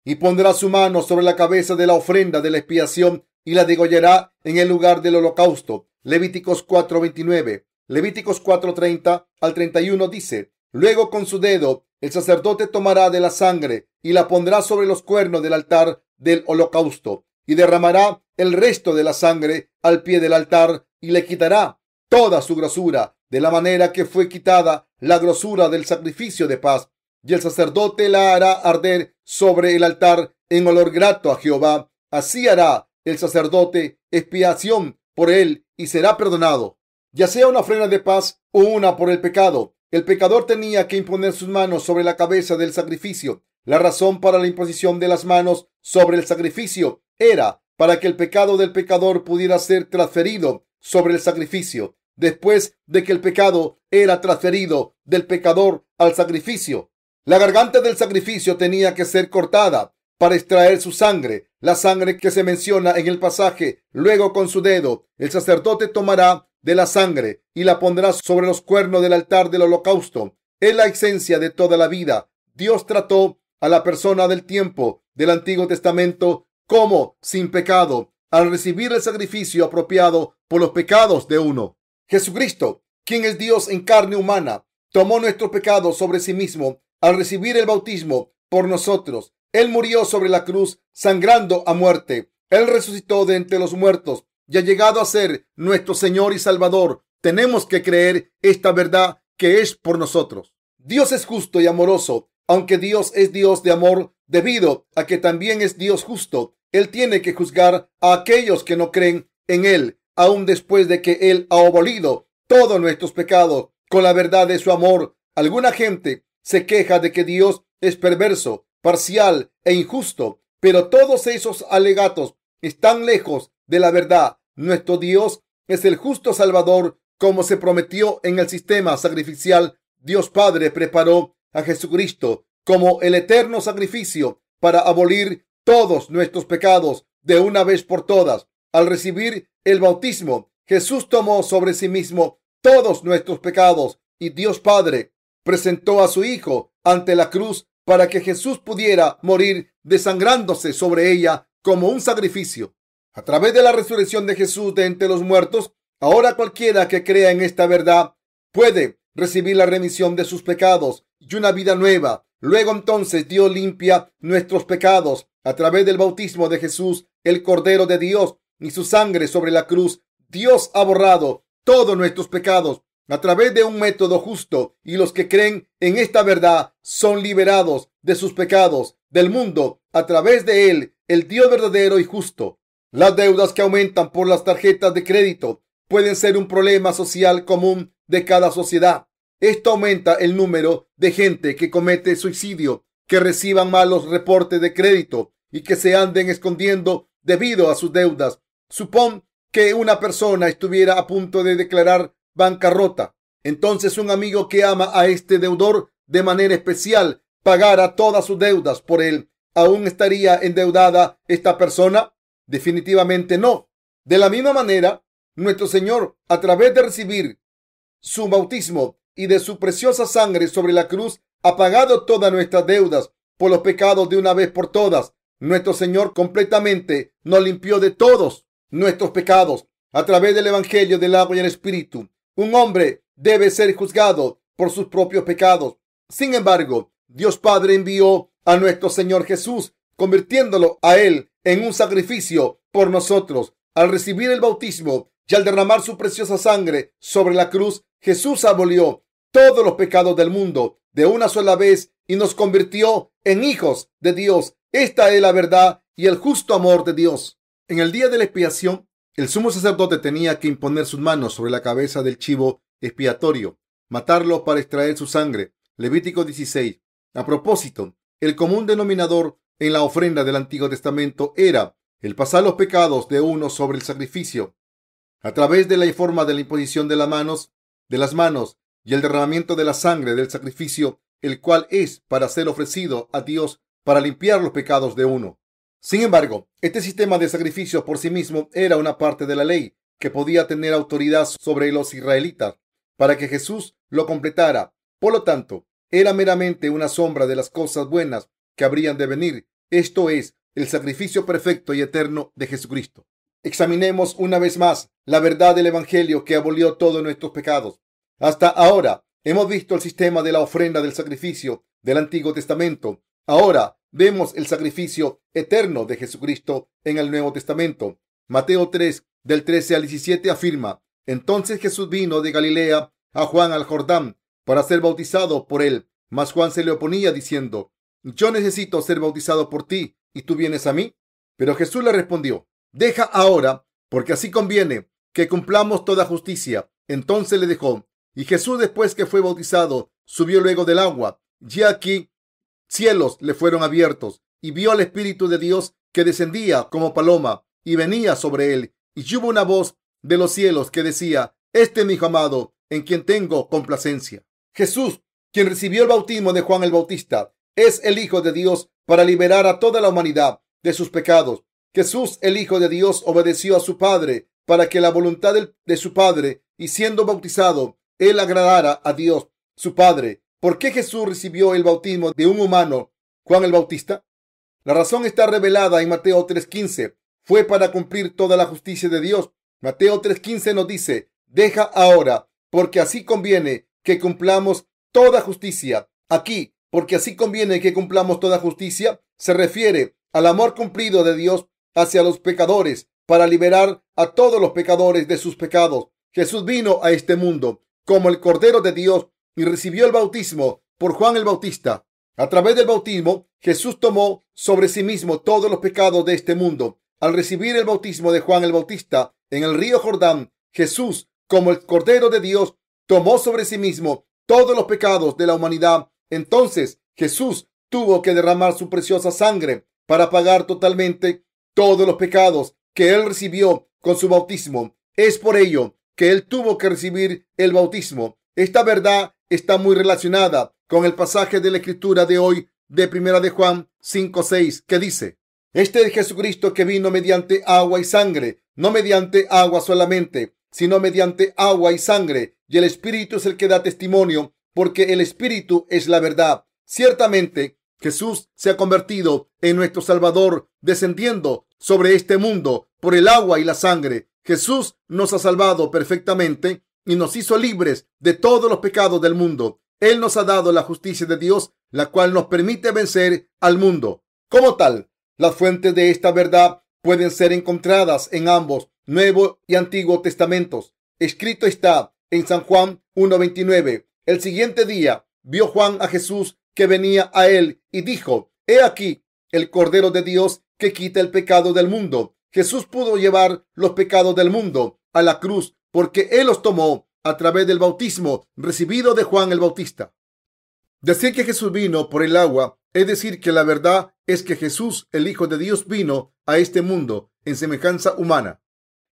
Y pondrá su mano sobre la cabeza de la ofrenda de la expiación y la degollará en el lugar del holocausto. Levíticos 4:29. Levíticos 4:30 al 31 dice: luego con su dedo el sacerdote tomará de la sangre y la pondrá sobre los cuernos del altar del holocausto y derramará el resto de la sangre al pie del altar y le quitará toda su grosura. de la manera que fue quitada la grosura del sacrificio de paz, y el sacerdote la hará arder sobre el altar en olor grato a Jehová. Así hará el sacerdote expiación por él y será perdonado, ya sea una ofrenda de paz o una por el pecado. El pecador tenía que imponer sus manos sobre la cabeza del sacrificio. La razón para la imposición de las manos sobre el sacrificio era para que el pecado del pecador pudiera ser transferido sobre el sacrificio. Después de que el pecado era transferido del pecador al sacrificio, la garganta del sacrificio tenía que ser cortada para extraer su sangre, la sangre que se menciona en el pasaje. Luego, con su dedo, el sacerdote tomará de la sangre y la pondrá sobre los cuernos del altar del holocausto. Es la esencia de toda la vida. Dios trató a la persona del tiempo del Antiguo Testamento como sin pecado al recibir el sacrificio apropiado por los pecados de uno. Jesucristo, quien es Dios en carne humana, tomó nuestro pecado sobre sí mismo al recibir el bautismo por nosotros. Él murió sobre la cruz, sangrando a muerte. Él resucitó de entre los muertos y ha llegado a ser nuestro Señor y Salvador. Tenemos que creer esta verdad que es por nosotros. Dios es justo y amoroso. Aunque Dios es Dios de amor, debido a que también es Dios justo, Él tiene que juzgar a aquellos que no creen en Él, aun después de que Él ha abolido todos nuestros pecados con la verdad de su amor. Alguna gente se queja de que Dios es perverso, parcial e injusto, pero todos esos alegatos están lejos de la verdad. Nuestro Dios es el justo Salvador, como se prometió en el sistema sacrificial. Dios Padre preparó a Jesucristo como el eterno sacrificio para abolir todos nuestros pecados de una vez por todas. Al recibir el bautismo, Jesús tomó sobre sí mismo todos nuestros pecados y Dios Padre presentó a su Hijo ante la cruz para que Jesús pudiera morir desangrándose sobre ella como un sacrificio. A través de la resurrección de Jesús de entre los muertos, ahora cualquiera que crea en esta verdad puede recibir la remisión de sus pecados y una vida nueva. Luego entonces Dios limpia nuestros pecados a través del bautismo de Jesús, el Cordero de Dios, y su sangre sobre la cruz. Dios ha borrado todos nuestros pecados a través de un método justo, y los que creen en esta verdad son liberados de sus pecados del mundo a través de Él, el Dios verdadero y justo. Las deudas que aumentan por las tarjetas de crédito pueden ser un problema social común de cada sociedad. Esto aumenta el número de gente que comete suicidio, que reciban malos reportes de crédito y que se anden escondiendo debido a sus deudas. Supón que una persona estuviera a punto de declarar bancarrota. Entonces un amigo que ama a este deudor de manera especial pagara todas sus deudas por él. ¿Aún estaría endeudada esta persona? Definitivamente no. De la misma manera, nuestro Señor, a través de recibir su bautismo y de su preciosa sangre sobre la cruz, ha pagado todas nuestras deudas por los pecados de una vez por todas. Nuestro Señor completamente nos limpió de todos nuestros pecados a través del Evangelio del agua y el Espíritu. Un hombre debe ser juzgado por sus propios pecados. Sin embargo, Dios Padre envió a nuestro Señor Jesús, convirtiéndolo a Él en un sacrificio por nosotros. Al recibir el bautismo y al derramar su preciosa sangre sobre la cruz, Jesús abolió todos los pecados del mundo de una sola vez y nos convirtió en hijos de Dios. Esta es la verdad y el justo amor de Dios. En el día de la expiación, el sumo sacerdote tenía que imponer sus manos sobre la cabeza del chivo expiatorio, matarlo para extraer su sangre. Levítico 16. A propósito, el común denominador en la ofrenda del Antiguo Testamento era el pasar los pecados de uno sobre el sacrificio a través de la forma de la imposición de las manos y el derramamiento de la sangre del sacrificio, el cual es para ser ofrecido a Dios para limpiar los pecados de uno. Sin embargo, este sistema de sacrificio por sí mismo era una parte de la ley que podía tener autoridad sobre los israelitas para que Jesús lo completara. Por lo tanto, era meramente una sombra de las cosas buenas que habrían de venir. Esto es, el sacrificio perfecto y eterno de Jesucristo. Examinemos una vez más la verdad del Evangelio que abolió todos nuestros pecados. Hasta ahora hemos visto el sistema de la ofrenda del sacrificio del Antiguo Testamento. Ahora vemos el sacrificio eterno de Jesucristo en el Nuevo Testamento. Mateo 3, del 13 al 17 afirma: Entonces Jesús vino de Galilea a Juan al Jordán para ser bautizado por él. Mas Juan se le oponía diciendo: yo necesito ser bautizado por ti, ¿y tú vienes a mí? Pero Jesús le respondió: deja ahora, porque así conviene que cumplamos toda justicia. Entonces le dejó. Y Jesús, después que fue bautizado, subió luego del agua. Y aquí cielos le fueron abiertos, y vio al Espíritu de Dios que descendía como paloma y venía sobre él. Y hubo una voz de los cielos que decía: este es mi Hijo amado, en quien tengo complacencia. Jesús, quien recibió el bautismo de Juan el Bautista, es el Hijo de Dios para liberar a toda la humanidad de sus pecados. Jesús, el Hijo de Dios, obedeció a su Padre para que la voluntad de su Padre, y siendo bautizado, él agradara a Dios, su Padre. ¿Por qué Jesús recibió el bautismo de un humano, Juan el Bautista? La razón está revelada en Mateo 3:15. Fue para cumplir toda la justicia de Dios. Mateo 3:15 nos dice: deja ahora, porque así conviene que cumplamos toda justicia. Aquí, porque así conviene que cumplamos toda justicia, se refiere al amor cumplido de Dios hacia los pecadores para liberar a todos los pecadores de sus pecados. Jesús vino a este mundo como el Cordero de Dios y recibió el bautismo por Juan el Bautista. A través del bautismo, Jesús tomó sobre sí mismo todos los pecados de este mundo. Al recibir el bautismo de Juan el Bautista en el río Jordán, Jesús, como el Cordero de Dios, tomó sobre sí mismo todos los pecados de la humanidad. Entonces Jesús tuvo que derramar su preciosa sangre para pagar totalmente todos los pecados que él recibió con su bautismo. Es por ello que él tuvo que recibir el bautismo. Esta verdad está muy relacionada con el pasaje de la Escritura de hoy de Primera de Juan 5:6, que dice: este es Jesucristo que vino mediante agua y sangre, no mediante agua solamente, sino mediante agua y sangre. Y el Espíritu es el que da testimonio, porque el Espíritu es la verdad. Ciertamente, Jesús se ha convertido en nuestro Salvador, descendiendo sobre este mundo por el agua y la sangre. Jesús nos ha salvado perfectamente y nos hizo libres de todos los pecados del mundo. Él nos ha dado la justicia de Dios, la cual nos permite vencer al mundo. Como tal, las fuentes de esta verdad pueden ser encontradas en ambos Nuevo y Antiguo Testamentos. Escrito está en San Juan 1:29. El siguiente día vio Juan a Jesús que venía a él y dijo: he aquí el Cordero de Dios que quita el pecado del mundo. Jesús pudo llevar los pecados del mundo a la cruz porque él los tomó a través del bautismo recibido de Juan el Bautista. Decir que Jesús vino por el agua es decir que la verdad es que Jesús, el Hijo de Dios, vino a este mundo en semejanza humana.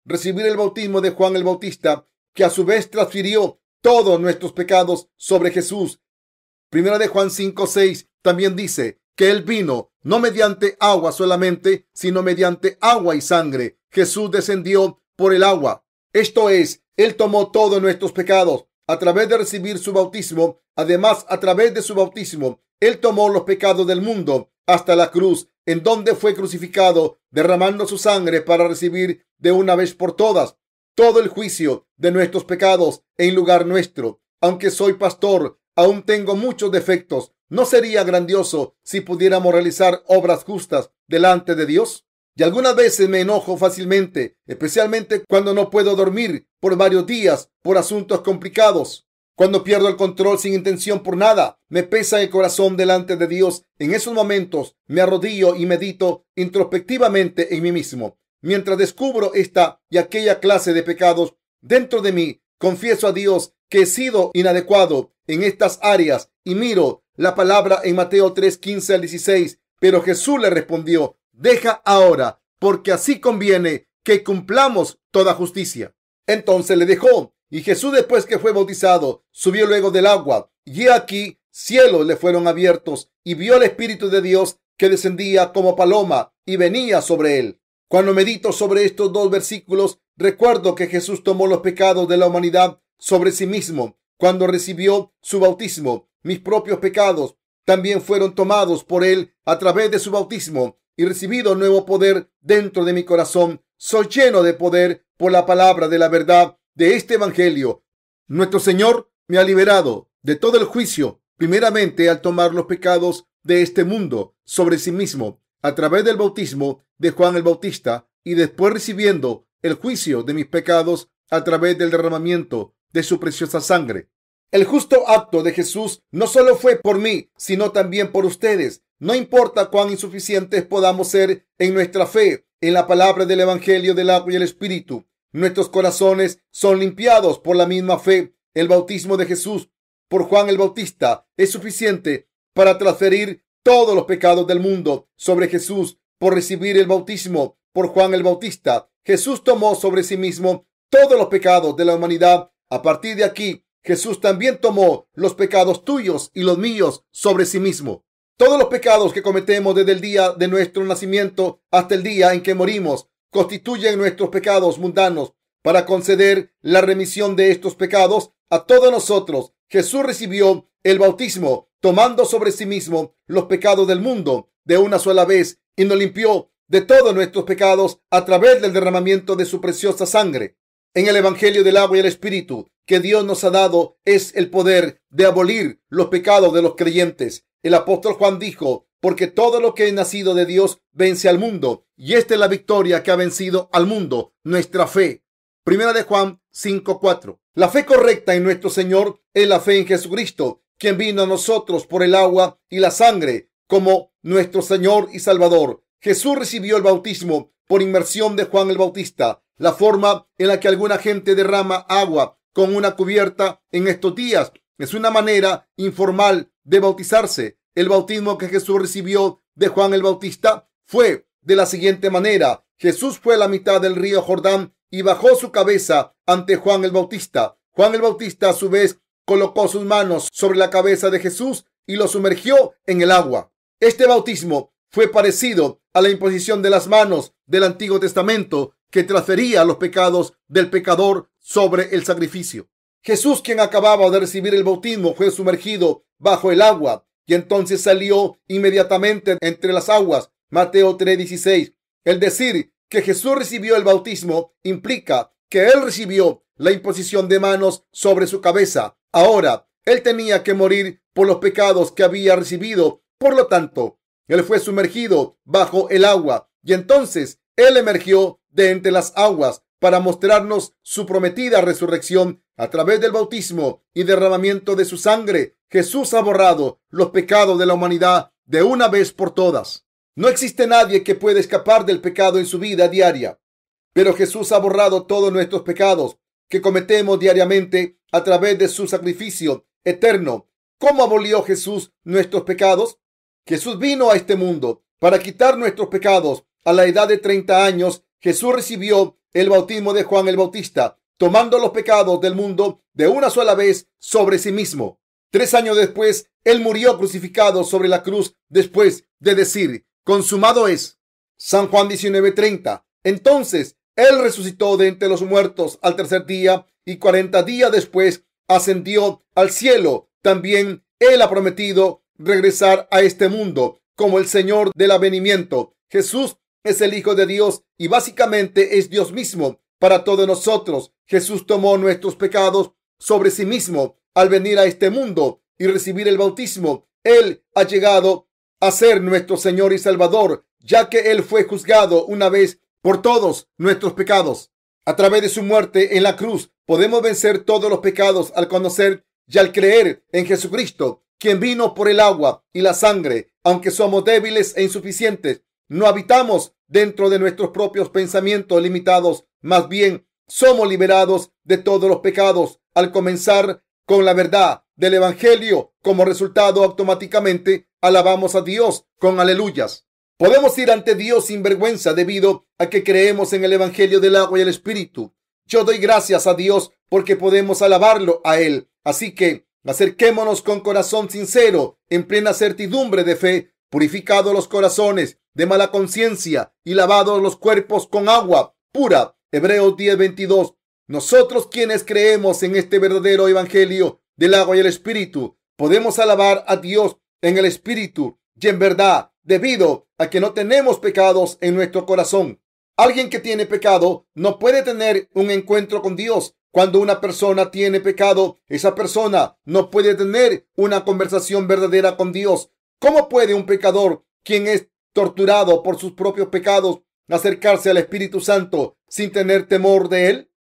Recibir el bautismo de Juan el Bautista, que a su vez transfirió todos nuestros pecados sobre Jesús. Primera de Juan 5:6 también dice que él vino no mediante agua solamente, sino mediante agua y sangre. Jesús descendió por el agua. Esto es, él tomó todos nuestros pecados a través de recibir su bautismo. Además, a través de su bautismo, él tomó los pecados del mundo hasta la cruz, en donde fue crucificado, derramando su sangre para recibir de una vez por todas todo el juicio de nuestros pecados en lugar nuestro. Aunque soy pastor, aún tengo muchos defectos. ¿No sería grandioso si pudiéramos realizar obras justas delante de Dios? Y algunas veces me enojo fácilmente, especialmente cuando no puedo dormir por varios días por asuntos complicados. Cuando pierdo el control sin intención por nada, me pesa el corazón delante de Dios. En esos momentos me arrodillo y medito introspectivamente en mí mismo. Mientras descubro esta y aquella clase de pecados dentro de mí, confieso a Dios que he sido inadecuado en estas áreas y miro la palabra en Mateo 3:15-16. Pero Jesús le respondió: deja ahora, porque así conviene que cumplamos toda justicia. Entonces le dejó. Y Jesús, después que fue bautizado, subió luego del agua. Y aquí cielos le fueron abiertos y vio al Espíritu de Dios que descendía como paloma y venía sobre él. Cuando medito sobre estos dos versículos, recuerdo que Jesús tomó los pecados de la humanidad sobre sí mismo. Cuando recibió su bautismo, mis propios pecados también fueron tomados por él a través de su bautismo y recibido nuevo poder dentro de mi corazón. Soy lleno de poder por la palabra de la verdad de este evangelio. Nuestro Señor me ha liberado de todo el juicio, primeramente al tomar los pecados de este mundo sobre sí mismo a través del bautismo de Juan el Bautista y después recibiendo el juicio de mis pecados a través del derramamiento de su preciosa sangre. El justo acto de Jesús no solo fue por mí, sino también por ustedes. No importa cuán insuficientes podamos ser en nuestra fe, en la palabra del Evangelio del agua y el Espíritu, nuestros corazones son limpiados por la misma fe. El bautismo de Jesús por Juan el Bautista es suficiente para transferir todos los pecados del mundo sobre Jesús. Por recibir el bautismo por Juan el Bautista, Jesús tomó sobre sí mismo todos los pecados de la humanidad. A partir de aquí, Jesús también tomó los pecados tuyos y los míos sobre sí mismo. Todos los pecados que cometemos desde el día de nuestro nacimiento hasta el día en que morimos constituyen nuestros pecados mundanos. Para conceder la remisión de estos pecados a todos nosotros, Jesús recibió el bautismo, tomando sobre sí mismo los pecados del mundo de una sola vez, y nos limpió de todos nuestros pecados a través del derramamiento de su preciosa sangre. En el Evangelio del agua y el Espíritu que Dios nos ha dado es el poder de abolir los pecados de los creyentes. El apóstol Juan dijo: porque todo lo que es nacido de Dios vence al mundo, y esta es la victoria que ha vencido al mundo, nuestra fe. Primera de Juan 5:4. La fe correcta en nuestro Señor es la fe en Jesucristo, quien vino a nosotros por el agua y la sangre como nuestro Señor y Salvador. Jesús recibió el bautismo por inmersión de Juan el Bautista. La forma en la que alguna gente derrama agua con una cubierta en estos días es una manera informal de bautizarse. El bautismo que Jesús recibió de Juan el Bautista fue de la siguiente manera. Jesús fue a la mitad del río Jordán y bajó su cabeza ante Juan el Bautista. Juan el Bautista, a su vez, colocó sus manos sobre la cabeza de Jesús y lo sumergió en el agua. Este bautismo fue parecido a la imposición de las manos del Antiguo Testamento, que transfería los pecados del pecador sobre el sacrificio. Jesús, quien acababa de recibir el bautismo, fue sumergido bajo el agua y entonces salió inmediatamente entre las aguas. Mateo 3:16. El decir que Jesús recibió el bautismo implica que él recibió la imposición de manos sobre su cabeza. Ahora, él tenía que morir por los pecados que había recibido. Por lo tanto, él fue sumergido bajo el agua y entonces él emergió de entre las aguas para mostrarnos su prometida resurrección. A través del bautismo y derramamiento de su sangre, Jesús ha borrado los pecados de la humanidad de una vez por todas. No existe nadie que pueda escapar del pecado en su vida diaria, pero Jesús ha borrado todos nuestros pecados que cometemos diariamente a través de su sacrificio eterno. ¿Cómo abolió Jesús nuestros pecados? Jesús vino a este mundo para quitar nuestros pecados. A la edad de 30 años, Jesús recibió el bautismo de Juan el Bautista, tomando los pecados del mundo de una sola vez sobre sí mismo. 3 años después, él murió crucificado sobre la cruz después de decir: consumado es. San Juan 19:30. Entonces, él resucitó de entre los muertos al tercer día y 40 días después ascendió al cielo. También él ha prometido regresar a este mundo como el Señor del avenimiento. Jesús es el Hijo de Dios y básicamente es Dios mismo para todos nosotros. Jesús tomó nuestros pecados sobre sí mismo al venir a este mundo y recibir el bautismo. Él ha llegado a ser nuestro Señor y Salvador, ya que él fue juzgado una vez por todos nuestros pecados. A través de su muerte en la cruz podemos vencer todos los pecados al conocer y al creer en Jesucristo, quien vino por el agua y la sangre. Aunque somos débiles e insuficientes, no habitamos dentro de nuestros propios pensamientos limitados. Más bien, somos liberados de todos los pecados al comenzar con la verdad del Evangelio. Como resultado, automáticamente alabamos a Dios con aleluyas. Podemos ir ante Dios sin vergüenza debido a que creemos en el Evangelio del agua y el Espíritu. Yo doy gracias a Dios porque podemos alabarlo a Él. Así que acerquémonos con corazón sincero, en plena certidumbre de fe, purificados los corazones de mala conciencia y lavados los cuerpos con agua pura. Hebreos 10:22. Nosotros, quienes creemos en este verdadero Evangelio del agua y el Espíritu, podemos alabar a Dios en el Espíritu y en verdad, debido a que no tenemos pecados en nuestro corazón. Alguien que tiene pecado no puede tener un encuentro con Dios. Cuando una persona tiene pecado, esa persona no puede tener una conversación verdadera con Dios. ¿Cómo puede un pecador, quien es torturado por sus propios pecados, acercarse al Espíritu Santo sin tener temor de él?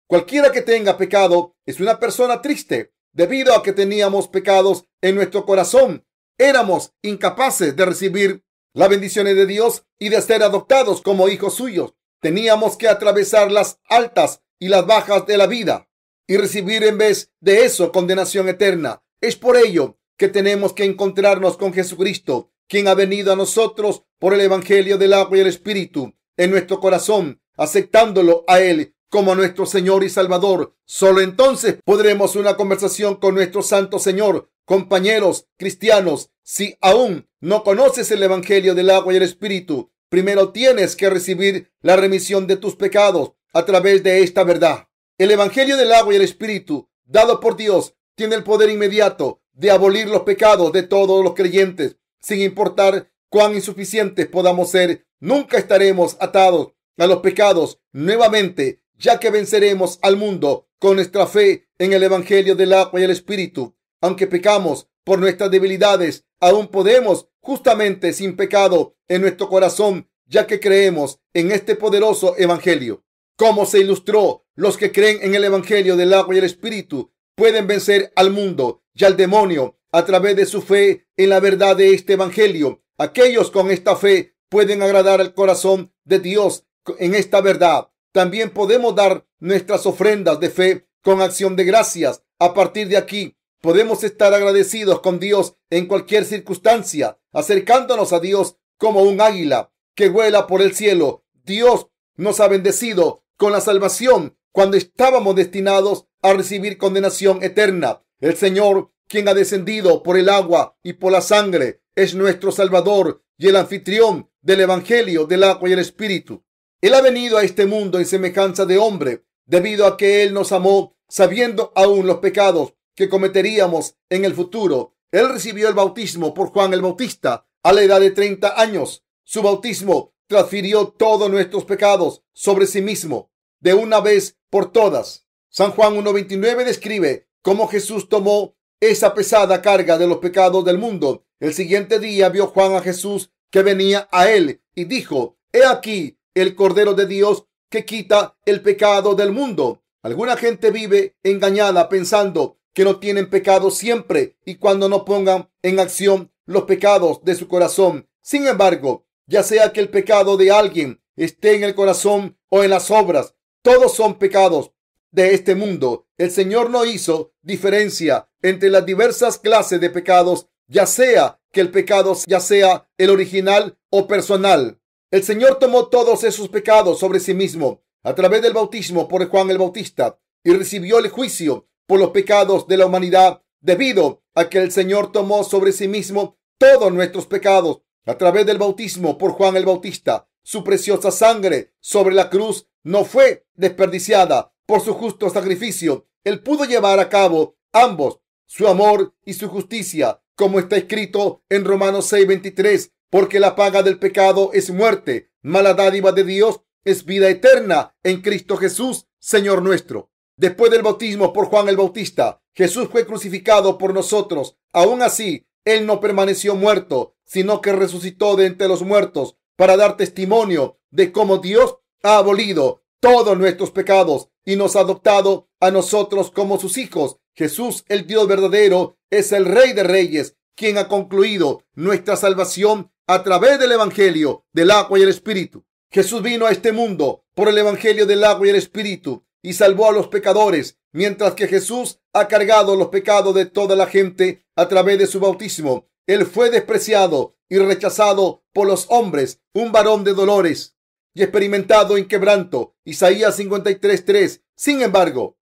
Cualquiera que tenga pecado es una persona triste, debido a que teníamos pecados en nuestro corazón. Éramos incapaces de recibir las bendiciones de Dios y de ser adoptados como hijos suyos. Teníamos que atravesar las altas y las bajas de la vida y recibir en vez de eso condenación eterna. Es por ello que tenemos que encontrarnos con Jesucristo, quien ha venido a nosotros por el Evangelio del agua y el Espíritu en nuestro corazón, aceptándolo a Él como nuestro Señor y Salvador. Solo entonces podremos una conversación con nuestro Santo Señor. Compañeros cristianos, si aún no conoces el Evangelio del agua y el Espíritu, primero tienes que recibir la remisión de tus pecados a través de esta verdad. El Evangelio del agua y el Espíritu, dado por Dios, tiene el poder inmediato de abolir los pecados de todos los creyentes. Sin importar cuán insuficientes podamos ser, nunca estaremos atados a los pecados nuevamente, ya que venceremos al mundo con nuestra fe en el Evangelio del agua y el Espíritu. Aunque pecamos por nuestras debilidades, aún podemos justamente sin pecado en nuestro corazón, ya que creemos en este poderoso Evangelio. Como se ilustró, los que creen en el Evangelio del agua y el Espíritu pueden vencer al mundo y al demonio a través de su fe en la verdad de este Evangelio. Aquellos con esta fe pueden agradar al corazón de Dios en esta verdad. También podemos dar nuestras ofrendas de fe con acción de gracias. A partir de aquí, podemos estar agradecidos con Dios en cualquier circunstancia, acercándonos a Dios como un águila que vuela por el cielo. Dios nos ha bendecido con la salvación cuando estábamos destinados a recibir condenación eterna. El Señor, quien ha descendido por el agua y por la sangre, es nuestro Salvador y el anfitrión del Evangelio del agua y el Espíritu. Él ha venido a este mundo en semejanza de hombre, debido a que Él nos amó, sabiendo aún los pecados que cometeríamos en el futuro. Él recibió el bautismo por Juan el Bautista a la edad de 30 años. Su bautismo transfirió todos nuestros pecados sobre sí mismo, de una vez por todas. San Juan 1:29 describe cómo Jesús tomó esa pesada carga de los pecados del mundo. El siguiente día vio Juan a Jesús que venía a él y dijo: «He aquí el Cordero de Dios que quita el pecado del mundo». Alguna gente vive engañada pensando que no tienen pecado siempre y cuando no pongan en acción los pecados de su corazón. Sin embargo, ya sea que el pecado de alguien esté en el corazón o en las obras, todos son pecados de este mundo. El Señor no hizo diferencia entre las diversas clases de pecados, ya sea que el pecado ya sea el original o personal. El Señor tomó todos esos pecados sobre sí mismo a través del bautismo por Juan el Bautista y recibió el juicio por los pecados de la humanidad, debido a que el Señor tomó sobre sí mismo todos nuestros pecados a través del bautismo por Juan el Bautista. Su preciosa sangre sobre la cruz no fue desperdiciada. Por su justo sacrificio, Él pudo llevar a cabo ambos, su amor y su justicia, como está escrito en Romanos 6:23, porque la paga del pecado es muerte, mas la dádiva de Dios es vida eterna en Cristo Jesús, Señor nuestro. Después del bautismo por Juan el Bautista, Jesús fue crucificado por nosotros. Aún así, Él no permaneció muerto, sino que resucitó de entre los muertos para dar testimonio de cómo Dios ha abolido todos nuestros pecados y nos ha adoptado a nosotros como sus hijos. Jesús, el Dios verdadero, es el Rey de Reyes, quien ha concluido nuestra salvación a través del Evangelio del agua y el Espíritu. Jesús vino a este mundo por el Evangelio del agua y el Espíritu y salvó a los pecadores, mientras que Jesús ha cargado los pecados de toda la gente a través de su bautismo. Él fue despreciado y rechazado por los hombres, un varón de dolores y experimentado en quebranto. Isaías 53:3. Sin embargo,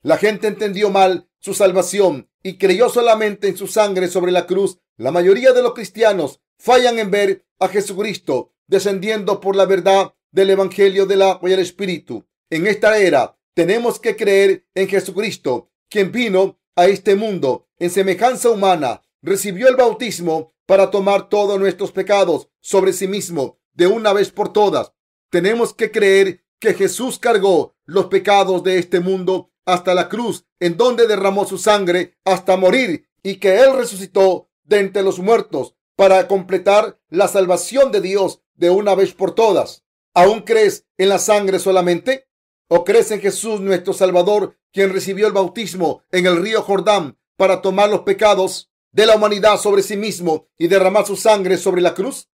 la gente entendió mal su salvación y creyó solamente en su sangre sobre la cruz. La mayoría de los cristianos fallan en ver a Jesucristo descendiendo por la verdad del Evangelio del agua y el Espíritu. En esta era tenemos que creer en Jesucristo, quien vino a este mundo en semejanza humana, recibió el bautismo para tomar todos nuestros pecados sobre sí mismo de una vez por todas. Tenemos que creer que Jesús cargó los pecados de este mundo hasta la cruz, en donde derramó su sangre hasta morir, y que Él resucitó de entre los muertos para completar la salvación de Dios de una vez por todas. ¿Aún crees en la sangre solamente? ¿O crees en Jesús nuestro Salvador, quien recibió el bautismo en el río Jordán para tomar los pecados de la humanidad sobre sí mismo y derramar su sangre sobre la cruz?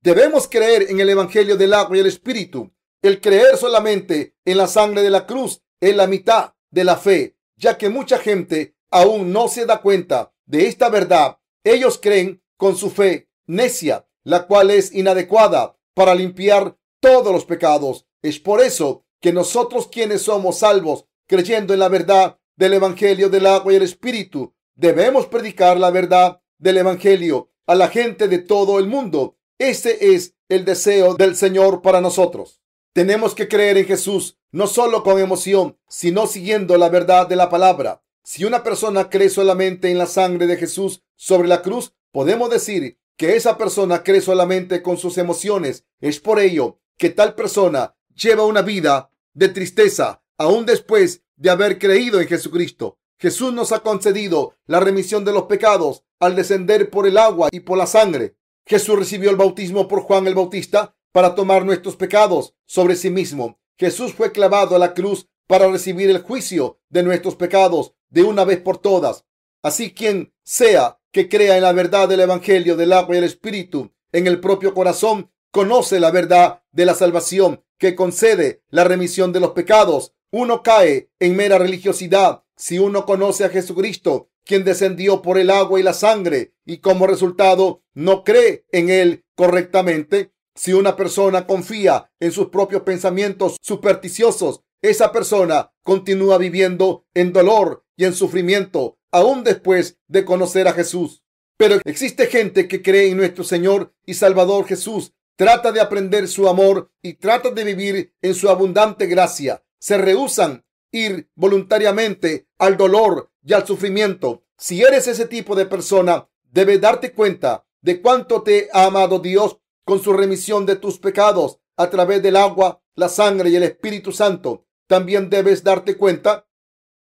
Debemos creer en el Evangelio del agua y el Espíritu. El creer solamente en la sangre de la cruz es la mitad de la fe, ya que mucha gente aún no se da cuenta de esta verdad. Ellos creen con su fe necia, la cual es inadecuada para limpiar todos los pecados. Es por eso que nosotros, quienes somos salvos, creyendo en la verdad del Evangelio del agua y el Espíritu, debemos predicar la verdad del Evangelio a la gente de todo el mundo. Ese es el deseo del Señor para nosotros. Tenemos que creer en Jesús, no solo con emoción, sino siguiendo la verdad de la palabra. Si una persona cree solamente en la sangre de Jesús sobre la cruz, podemos decir que esa persona cree solamente con sus emociones. Es por ello que tal persona lleva una vida de tristeza, aún después de haber creído en Jesucristo. Jesús nos ha concedido la remisión de los pecados al descender por el agua y por la sangre. Jesús recibió el bautismo por Juan el Bautista para tomar nuestros pecados sobre sí mismo. Jesús fue clavado a la cruz para recibir el juicio de nuestros pecados de una vez por todas. Así, quien sea que crea en la verdad del Evangelio del agua y el Espíritu en el propio corazón, conoce la verdad de la salvación que concede la remisión de los pecados. Uno cae en mera religiosidad si uno conoce a Jesucristo, quien descendió por el agua y la sangre, y como resultado no cree en él correctamente. Si una persona confía en sus propios pensamientos supersticiosos, esa persona continúa viviendo en dolor y en sufrimiento, aún después de conocer a Jesús. Pero existe gente que cree en nuestro Señor y Salvador Jesús, trata de aprender su amor y trata de vivir en su abundante gracia. Se rehúsan ir voluntariamente al dolor y al sufrimiento. Si eres ese tipo de persona, debes darte cuenta de cuánto te ha amado Dios con su remisión de tus pecados a través del agua, la sangre y el Espíritu Santo. También debes darte cuenta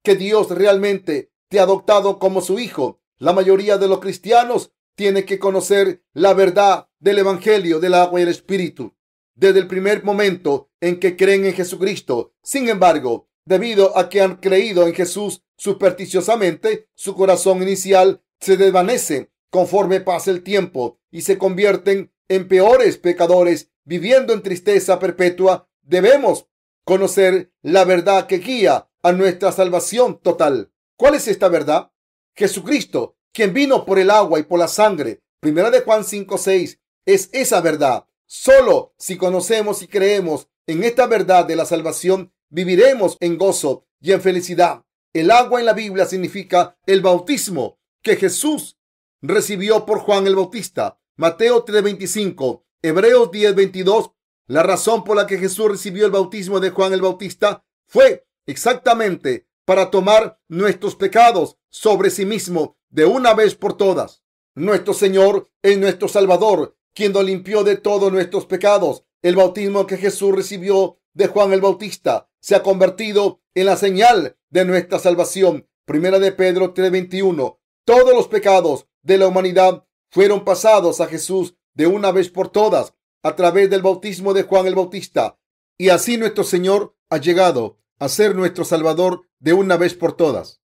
que Dios realmente te ha adoptado como su hijo. La mayoría de los cristianos tiene que conocer la verdad del Evangelio del agua y el Espíritu desde el primer momento en que creen en Jesucristo. Sin embargo, debido a que han creído en Jesús supersticiosamente, su corazón inicial se desvanece conforme pasa el tiempo y se convierten en peores pecadores, viviendo en tristeza perpetua. Debemos conocer la verdad que guía a nuestra salvación total. ¿Cuál es esta verdad? Jesucristo, quien vino por el agua y por la sangre. Primera de Juan 5:6 es esa verdad. Solo si conocemos y creemos en esta verdad de la salvación, viviremos en gozo y en felicidad. El agua en la Biblia significa el bautismo que Jesús recibió por Juan el Bautista. Mateo 3:25, Hebreos 10:22. La razón por la que Jesús recibió el bautismo de Juan el Bautista fue exactamente para tomar nuestros pecados sobre sí mismo de una vez por todas. Nuestro Señor es nuestro Salvador, quien nos limpió de todos nuestros pecados. El bautismo que Jesús recibió de Juan el Bautista se ha convertido en la señal de nuestra salvación. Primera de Pedro 3:21. Todos los pecados de la humanidad fueron pasados a Jesús de una vez por todas a través del bautismo de Juan el Bautista. Y así nuestro Señor ha llegado a ser nuestro Salvador de una vez por todas,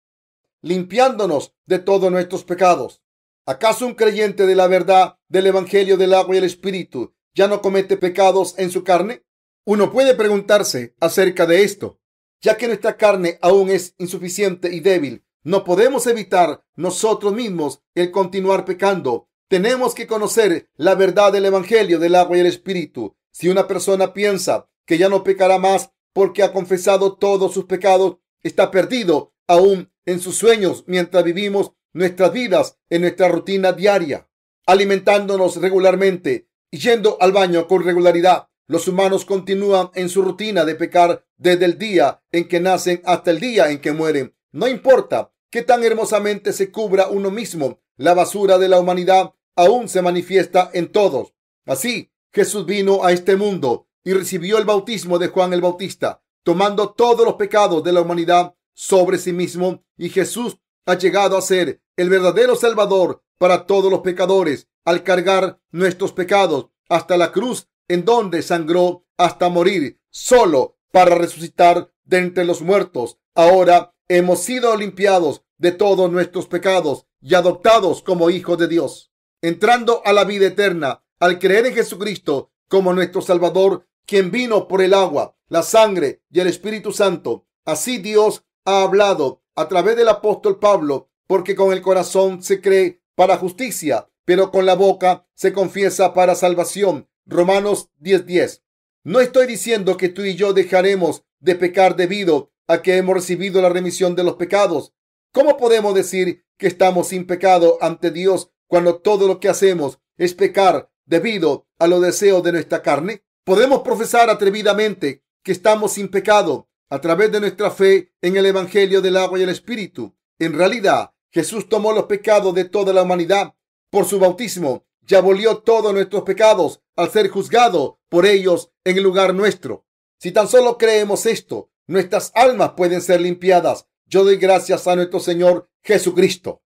limpiándonos de todos nuestros pecados. ¿Acaso un creyente de la verdad del Evangelio del agua y el Espíritu ya no comete pecados en su carne? Uno puede preguntarse acerca de esto, ya que nuestra carne aún es insuficiente y débil. No podemos evitar nosotros mismos el continuar pecando. Tenemos que conocer la verdad del Evangelio del agua y el Espíritu. Si una persona piensa que ya no pecará más porque ha confesado todos sus pecados, está perdido aún en sus sueños mientras vivimos nuestras vidas en nuestra rutina diaria, alimentándonos regularmente y yendo al baño con regularidad. Los humanos continúan en su rutina de pecar desde el día en que nacen hasta el día en que mueren. No importa qué tan hermosamente se cubra uno mismo, la basura de la humanidad aún se manifiesta en todos. Así, Jesús vino a este mundo y recibió el bautismo de Juan el Bautista, tomando todos los pecados de la humanidad sobre sí mismo, y Jesús ha llegado a ser el verdadero Salvador para todos los pecadores al cargar nuestros pecados hasta la cruz, en donde sangró hasta morir. Solo para resucitar de entre los muertos. Ahora hemos sido limpiados de todos nuestros pecados y adoptados como hijos de Dios, entrando a la vida eterna al creer en Jesucristo como nuestro Salvador, quien vino por el agua, la sangre y el Espíritu Santo. Así Dios ha hablado a través del apóstol Pablo, porque con el corazón se cree para justicia, pero con la boca se confiesa para salvación. Romanos 10:10. No estoy diciendo que tú y yo dejaremos de pecar debido a que hemos recibido la remisión de los pecados. ¿Cómo podemos decir que estamos sin pecado ante Dios cuando todo lo que hacemos es pecar debido a los deseos de nuestra carne? Podemos profesar atrevidamente que estamos sin pecado a través de nuestra fe en el Evangelio del agua y el Espíritu. En realidad, Jesús tomó los pecados de toda la humanidad por su bautismo y abolió todos nuestros pecados al ser juzgado por ellos en el lugar nuestro. Si tan solo creemos esto, nuestras almas pueden ser limpiadas. Yo doy gracias a nuestro Señor Jesucristo.